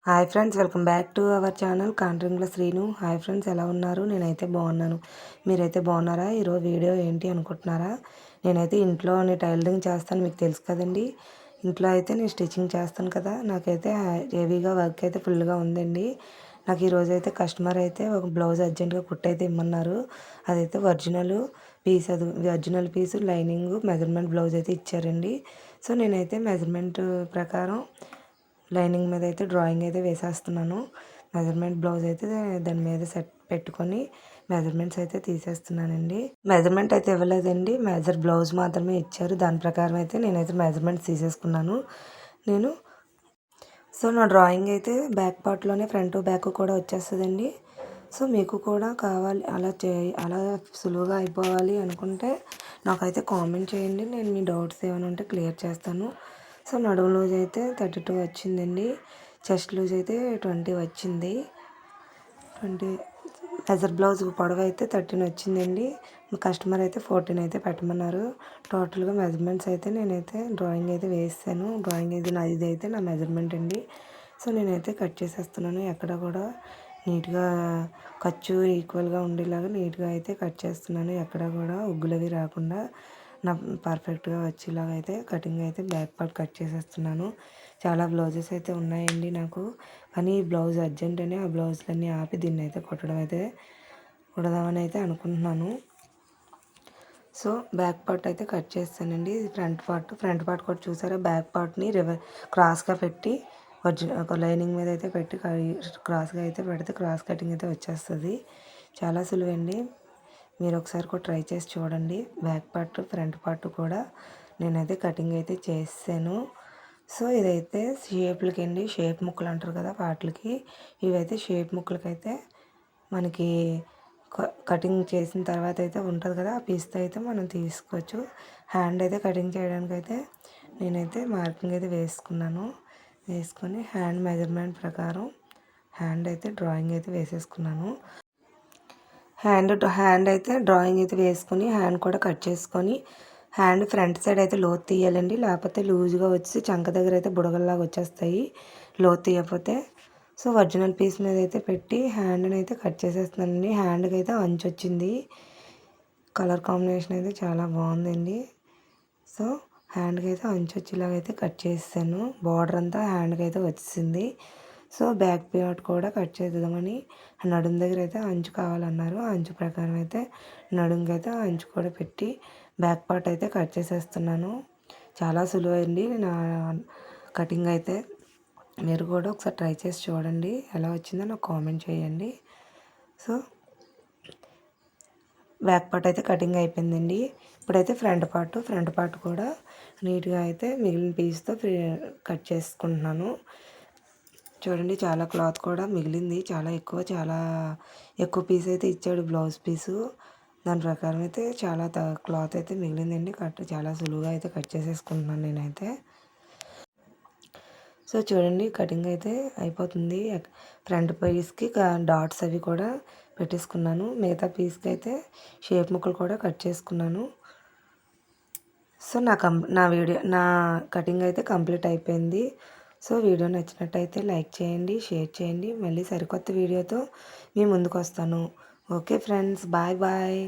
Hi friends, welcome back to our channel కాంట్రింగ్ల Srinu. Hi friends, ఎలా ఉన్నారు? నేనైతే బాగున్నాను. మీరైతే బాగున్నారా? ఈరోజు వీడియో ఏంటి అనుకుంటున్నారా? నేనైతే ఇంట్లోని టైలరింగ్ చేస్తాను, మీకు తెలుసు కదండి. ఇంట్లో అయితే నేను స్టిచ్చింగ్ చేస్తాను కదా. నాకైతే హెవీగా వర్క్ అయితే ఫుల్గా ఉందండి. నాకు ఈరోజు అయితే కస్టమర్ అయితే ఒక బ్లౌజ్ అర్జెంటుగా కుట్టయితే ఇమ్మన్నారు. అదైతే ఒరిజినల్ పీస్, అది ఒరిజినల్ పీసు, లైనింగ్, మెజర్మెంట్ బ్లౌజ్ అయితే ఇచ్చారండి. సో నేనైతే మెజర్మెంట్ ప్రకారం లైనింగ్ మీద అయితే డ్రాయింగ్ అయితే వేసేస్తున్నాను. మెజర్మెంట్ బ్లౌజ్ అయితే దాని మీద సెట్ పెట్టుకొని మెజర్మెంట్స్ అయితే తీసేస్తున్నానండి. మెజర్మెంట్ అయితే ఇవ్వలేదండి, బ్లౌజ్ మాత్రమే ఇచ్చారు. దాని ప్రకారం అయితే నేనైతే మెజర్మెంట్స్ తీసేసుకున్నాను. సో నా డ్రాయింగ్ అయితే బ్యాక్ పార్ట్లోనే ఫ్రంట్ బ్యాక్ కూడా వచ్చేస్తుందండి. సో మీకు కూడా కావాలి అలా సులువుగా అయిపోవాలి అనుకుంటే నాకైతే కామెంట్ చేయండి. నేను మీ డౌట్స్ ఏమైనా ఉంటే క్లియర్ చేస్తాను. సో నడుము లూజ్ అయితే 32 వచ్చిందండి. చెస్ట్ లూజ్ అయితే 20 వచ్చింది. మెజర్ బ్లౌజ్ పొడవు అయితే 13 వచ్చిందండి. కస్టమర్ అయితే 14 అయితే పెట్టమన్నారు. టోటల్గా మెజర్మెంట్స్ అయితే నేనైతే డ్రాయింగ్ అయితే వేసాను. డ్రాయింగ్ ఇది అయితే నా మెజర్మెంట్ అండి. సో నేనైతే కట్ చేసేస్తున్నాను. ఎక్కడ కూడా నీట్గా ఖర్చు ఈక్వల్గా ఉండేలాగా నీట్గా అయితే కట్ చేస్తున్నాను. ఎక్కడ కూడా ఉగ్గులవి రాకుండా నా పర్ఫెక్ట్గా వచ్చేలాగా అయితే కటింగ్ అయితే బ్యాక్ పార్ట్ కట్ చేసేస్తున్నాను. చాలా బ్లౌజెస్ అయితే ఉన్నాయండి నాకు, కానీ ఈ బ్లౌజ్ అర్జెంట్ అని ఆ బ్లౌజ్లన్నీ ఆపి దీన్ని అయితే కుడదామని అయితే అనుకుంటున్నాను. సో బ్యాక్ పార్ట్ అయితే కట్ చేస్తానండి. ఫ్రంట్ పార్ట్ కూడా చూసారా, బ్యాక్ పార్ట్ని క్రాస్గా పెట్టి ఒక లైనింగ్ మీద అయితే పెట్టి క్రాస్గా అయితే పెడితే క్రాస్ కటింగ్ అయితే వచ్చేస్తుంది. చాలా సులువండి. మీరు ఒకసారి కూడా ట్రై చేసి చూడండి. బ్యాక్ పార్ట్ ఫ్రంట్ పార్ట్ కూడా నేనైతే కటింగ్ అయితే చేసాను. సో ఇదైతే షేప్లకి అండి, షేప్ ముక్కలు అంటారు కదా వాటికి. ఇవైతే షేప్ ముక్కలకైతే మనకి కటింగ్ చేసిన తర్వాత అయితే ఉంటుంది కదా, ఆ పీస్తో అయితే మనం తీసుకోవచ్చు. హ్యాండ్ అయితే కటింగ్ చేయడానికి అయితే నేనైతే మార్కింగ్ అయితే వేసుకొని హ్యాండ్ మెజర్మెంట్ ప్రకారం హ్యాండ్ అయితే డ్రాయింగ్ అయితే వేసేసుకున్నాను. హ్యాండ్ అయితే డ్రాయింగ్ అయితే వేసుకొని హ్యాండ్ కూడా కట్ చేసుకొని హ్యాండ్ ఫ్రంట్ సైడ్ అయితే లోతు తీయాలండి. లేకపోతే లూజ్గా వచ్చి చంక దగ్గర అయితే బుడగల్లాగా వచ్చేస్తాయి లోతు తీయకపోతే. సో ఒరిజినల్ పీస్ మీద అయితే పెట్టి హ్యాండ్ని అయితే కట్ చేసేస్తున్నానండి. హ్యాండ్కి అయితే అంచు వచ్చింది. కలర్ కాంబినేషన్ అయితే చాలా బాగుందండి. సో హ్యాండ్కి అయితే అంచు వచ్చేలాగైతే కట్ చేసాను. బార్డర్ అంతా హ్యాండ్కి అయితే వచ్చింది. సో బ్యాక్ పార్ట్ కూడా కట్ చేద్దామని నడుము దగ్గర అయితే అంచు కావాలన్నారు. అంచు ప్రకారం అయితే నడుముకి అయితే అంచు కూడా పెట్టి బ్యాక్ పార్ట్ అయితే కట్ చేసేస్తున్నాను. చాలా సులువండి నా కటింగ్ అయితే. మీరు కూడా ఒకసారి ట్రై చేసి చూడండి, ఎలా వచ్చిందో నాకు కామెంట్ చేయండి. సో బ్యాక్ పార్ట్ అయితే కటింగ్ అయిపోయిందండి. ఇప్పుడైతే ఫ్రంట్ పార్ట్ కూడా నీట్గా అయితే మిగిలిన పీస్తో కట్ చేసుకుంటున్నాను. చూడండి, చాలా క్లాత్ కూడా మిగిలింది. చాలా ఎక్కువ పీస్ అయితే ఇచ్చాడు బ్లౌజ్ పీసు. దాని ప్రకారం అయితే చాలా క్లాత్ అయితే మిగిలిందండి. చాలా సులువుగా అయితే కట్ చేసేసుకుంటున్నాను నేనైతే. సో చూడండి, కటింగ్ అయితే అయిపోతుంది. ఫ్రంట్ పీస్కి డాట్స్ అవి కూడా పెట్టేసుకున్నాను. మిగతా పీస్కి అయితే షేప్ ముక్కలు కూడా కట్ చేసుకున్నాను. సో నా కటింగ్ అయితే కంప్లీట్ అయిపోయింది. సో వీడియో నచ్చినట్టయితే లైక్ చేయండి, షేర్ చేయండి. మళ్ళీ సరికొత్త వీడియోతో మీ ముందుకు వస్తాను. Okay friends, bye bye.